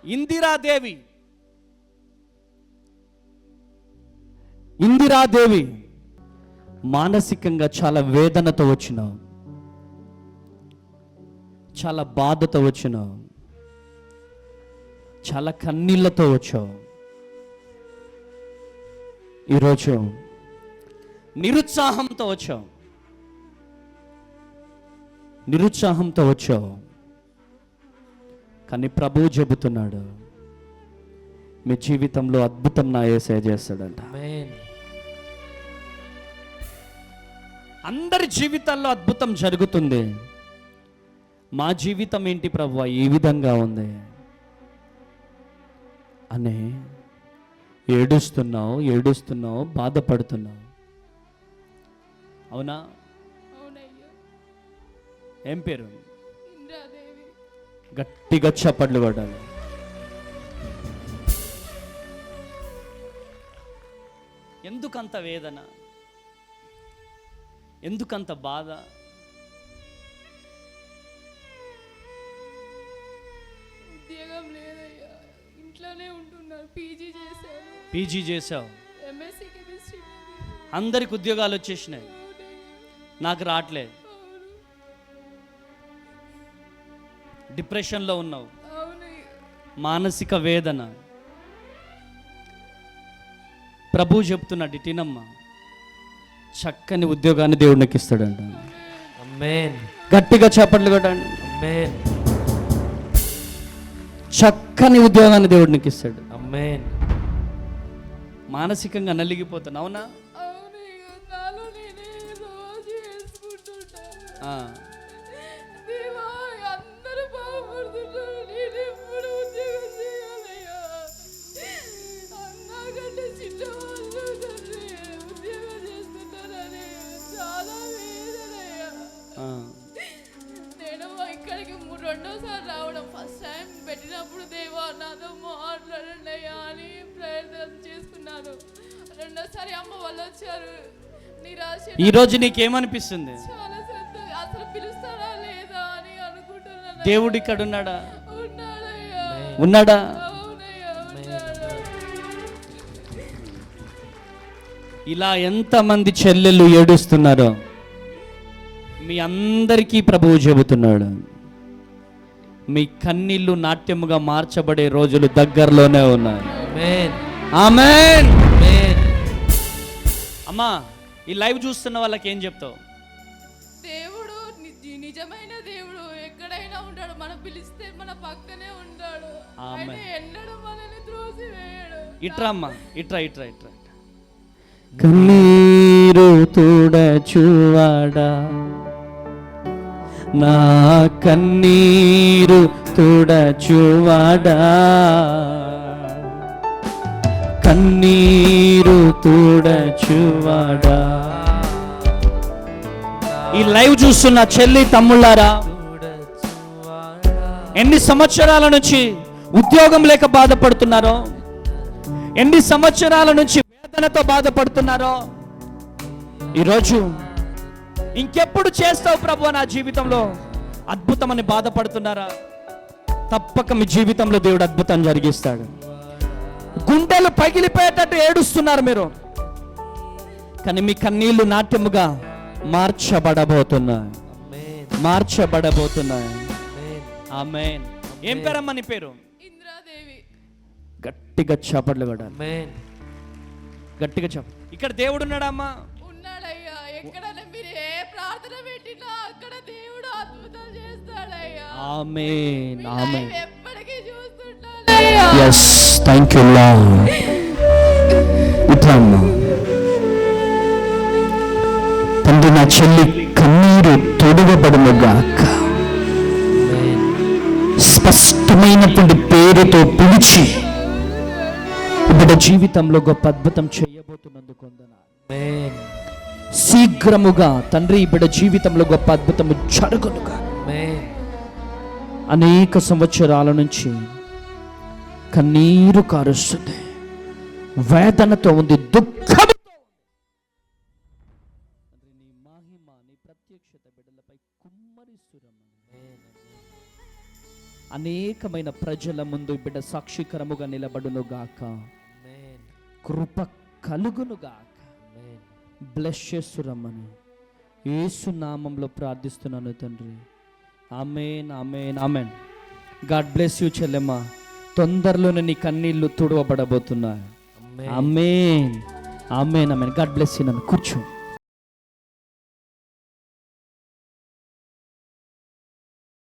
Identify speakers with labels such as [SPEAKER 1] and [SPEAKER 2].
[SPEAKER 1] ఇందిరాదేవి మానసికంగా చాలా వేదనతో వచ్చినావు, చాలా బాధతో వచ్చినావు, చాలా కన్నీళ్లతో వచ్చావు. ఈరోజు నిరుత్సాహంతో వచ్చావు. కానీ ప్రభువు చెబుతున్నాడు, మీ జీవితంలో అద్భుతం నా యేసయ్య చేస్తాడంట. అందరి జీవితాల్లో అద్భుతం జరుగుతుంది. మా జీవితం ఏంటి ప్రభువా ఈ విధంగా ఉంది అని ఏడుస్తున్నావు, బాధపడుతున్నావు. అవునా? ఏం పేరు? గట్టిగా చప్పట్లు కొట్టాలి. ఎందుకంత వేదన, ఎందుకంత బాధ?
[SPEAKER 2] ఉద్యోగం లేదయ్యా, ఇంట్లోనే ఉంటున్నాను.
[SPEAKER 1] పీజీ చేసావు,
[SPEAKER 2] ఎంఎస్సీ కెమిస్ట్రీ.
[SPEAKER 1] అందరికి ఉద్యోగాలు వచ్చేసినాయి, నాకు రావట్లేదు. డిప్రెషన్లో ఉన్నావు, మానసిక వేదన. ప్రభు చెప్తున్నాడు, ఇటీనమ్మ చక్కని ఉద్యోగాన్ని దేవుడు నాకు ఇస్తాడంట. ఆమేన్. గట్టిగా చప్పట్లు కొట్టండి. ఆమేన్. చక్కని ఉద్యోగాన్ని దేవుడు నీకు ఇస్తాడు. ఆమేన్. మానసికంగా నలిగిపోతాను. అవునా?
[SPEAKER 2] నేను ఇక్కడికి రెండోసారి రావడం, ఫస్ట్ టైం పెట్టినప్పుడు దేవా నాతో మాట్లాడండి అయ్యా అని ప్రయత్నం చేసుకున్నాను. రెండోసారి అమ్మ వాళ్ళు వచ్చారు. నిరాశ.
[SPEAKER 1] ఈ రోజు నీకేమనిపిస్తుంది?
[SPEAKER 2] చాలా సంతోషం. అసలు పిలుస్తారా లేదా అని అనుకుంటున్నాను.
[SPEAKER 1] దేవుడు ఇక్కడ ఉన్నాడా?
[SPEAKER 2] ఉన్నాడయ్యా.
[SPEAKER 1] ఉన్నాడా? ఇలా ఎంతమంది చెల్లెళ్ళు ఏడుస్తున్నారో మీ అందరికీ ప్రభువు చెబుతున్నాడు, మీ కన్నీళ్లు నాట్యముగా మార్చబడే రోజులు దగ్గరలోనే ఉన్నాయి. ఆమేన్. అమ్మా, ఈ లైవ్ చూస్తున్న వాళ్ళకి ఏం చెప్తావు?
[SPEAKER 2] దేవుడు నిజమైన దేవుడు, ఎక్కడైనా ఉంటాడు. మనం పిలిస్తే మన పక్కనే ఉంటాడు. ఆయన ఎన్నడూ మనల్ని త్రోసివేయడు.
[SPEAKER 1] ఇట్రా అమ్మా, ఇట్రా. కన్నీరు తుడచువాడా, నా కన్నీరు తుడచువాడా, కన్నీరు తుడచువాడా. ఈ లైవ్ చూస్తున్న చెల్లి తమ్ముళ్ళారా, ఎన్ని సంవత్సరాల నుంచి ఉద్యోగం లేక బాధపడుతున్నారో, ఎన్ని సంవత్సరాల నుంచి వేదనతో బాధపడుతున్నారో, ఈరోజు ఇంకెప్పుడు చేస్తావు ప్రభు నా జీవితంలో అద్భుతమని బాధపడుతున్నారా? తప్పక మీ జీవితంలో దేవుడు అద్భుతం జరిగిస్తాడు. గుండెలు పగిలిపోయేటట్టు ఏడుస్తున్నారు మీరు, కానీ మీ కన్నీళ్లు నాట్యముగా మార్చబడబోతున్నాయి. ఆమేన్. ఏం పేరమ్మా నీ పేరు?
[SPEAKER 2] ఇంద్రాదేవి.
[SPEAKER 1] గట్టిగా చప్పట్లు కూడా, గట్టిగా చెప్ప. ఇక్కడ దేవుడు ఉన్నాడమ్మా?
[SPEAKER 2] ఉన్నాడయ్యా. ఎక్కడైనా మీరు ఏ ప్రార్థన పెట్టినా అక్కడ దేవుడు అద్భుతం చేస్తాడయ్యా.
[SPEAKER 1] ఆమేన్. ఆమేన్.
[SPEAKER 2] ఎప్పటికీ చూస్తుంటానయ్యా.
[SPEAKER 1] yes thank you lord. ఇట్లమ్మా తండ్రి, నా చెల్లి కన్నీరు తొడగబడునుగాక. స్పష్టమైనటువంటి పేరుతో పిలిచి బిడ్డ జీవితంలో గొప్ప అద్భుతం చేయబోతున్నందుకు వందనాలు. శీఘ్రముగా తండ్రి బిడ్డ జీవితంలో గొప్ప అద్భుతము జరుగునుగా. అనేక సంవత్సరాల నుంచి కన్నీరు కారుస్తుంది, వేదనతో ఉంది, దుఃఖం. నీ మహిమ, నీ ప్రత్యక్షత బిడ్డలపై కుమ్మరిస్తురమ్మని అనేకమైన ప్రజల ముందు బిడ్డ సాక్షికరముగా నిలబడును గాక. కృప కలుగును గాక. బ్లెస్ చేస్తురమ్మని యేసు నామంలో ప్రార్థిస్తున్నాను తండ్రి. ఆమేన్, ఆమేన్, ఆమేన్. గాడ్ బ్లెస్ యూ చెల్లెమ్మ. తొందరలోనే నీ కన్నీళ్లు తుడవబడబోతున్నాయి. ఆమేన్, ఆమేన్, ఆమేన్. God bless you. నన్ను కూర్చో.